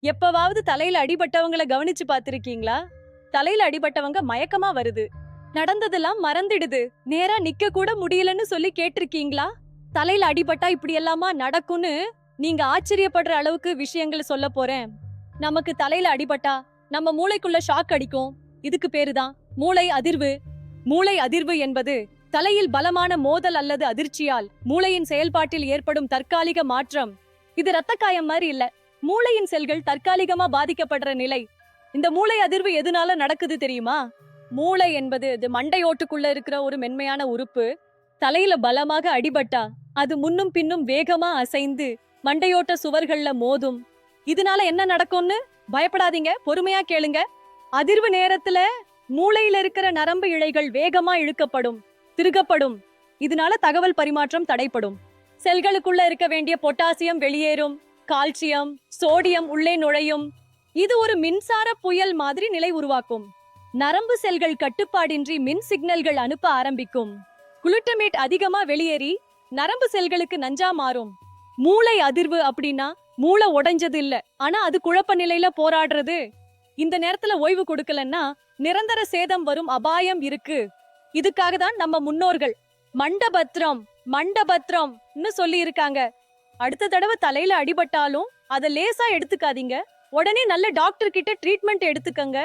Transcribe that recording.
எப்பவாவது தலையில அடிபட்டவங்கள கவனிச்சு பார்த்திருக்கீங்களா? தலையில அடிபட்டவங்க மயக்கமா வருது. நடந்ததெல்லாம் மறந்துடுது. நேரா நிக்க கூட முடியலன்னு சொல்லி கேட்டிருக்கீங்களா? தலையில அடிபட்டா இப்படி எல்லாமா நடக்கும்னு நீங்க ஆச்சரியப்படுற அளவுக்கு விஷயங்களை சொல்ல போறேன். நமக்கு தலையில அடிபட்டா நம்ம மூளைக்குள்ள ஷாக் அடிக்கும். இதுக்கு பேருதான் மூளை அதிர்வு. மூளை அதிர்வு என்பது தலையில் பலமான மோதல் அல்லது அதிர்ச்சியால் மூளையின் செயல்பாட்டில் ஏற்படும் தற்காலிக மாற்றம். இது ரத்த காயம் மாதிரி இல்ல. மூளையின் செல்கள் தற்காலிகமா பாதிக்கப்படுற நிலை. இந்த மூளை அதிர்வு எதனால நடக்குது தெரியுமா? மூளை என்பது இது மண்டையோட்டுக்குள்ள இருக்கிற ஒரு மென்மையான உறுப்பு. தலையில பலமாக அடிபட்டா அது முன்னும் பின்னும் வேகமா அசைந்து மண்டையோட்ட சுவர்கள்ல மோதும். இதனால என்ன நடக்கும்னு பயப்படாதீங்க, பொறுமையா கேளுங்க. அதிர்வு நேரத்துல மூளையில இருக்கிற நரம்பு இழைகள் வேகமா இழுக்கப்படும், திருகப்படும். இதனால தகவல் பரிமாற்றம் தடைப்படும். செல்களுக்குள்ள இருக்க வேண்டிய பொட்டாசியம் வெளியேறும், கால்சியம் சோடியம் உள்ளே நுழையும். இது ஒரு மின்சார புயல் மாதிரி நிலை உருவாக்கும். நரம்பு செல்கள் கட்டுப்பாடின்றி மின் சிக்னல்கள் அனுப்ப ஆரம்பிக்கும். குளுட்டமேட் அதிகமா வெளியேறி நரம்பு செல்களுக்கு நஞ்சா மாறும். மூளை அதிர்வு அப்படின்னா மூளை உடைஞ்சது இல்ல, ஆனா அது குழப்ப நிலையில போராடுறது. இந்த நேரத்துல ஓய்வு கொடுக்கலன்னா நிரந்தர சேதம் வரும் அபாயம் இருக்கு. இதுக்காக தான் நம்ம முன்னோர்கள் மண்டபத்ரம் மண்டபத்ரம்னு சொல்லி இருக்காங்க. அடுத்த தடவை தலையில அடிபட்டாலும் அதை லேசா எடுத்துக்காதீங்க. உடனே நல்ல டாக்டர் கிட்ட ட்ரீட்மெண்ட் எடுத்துக்கங்க.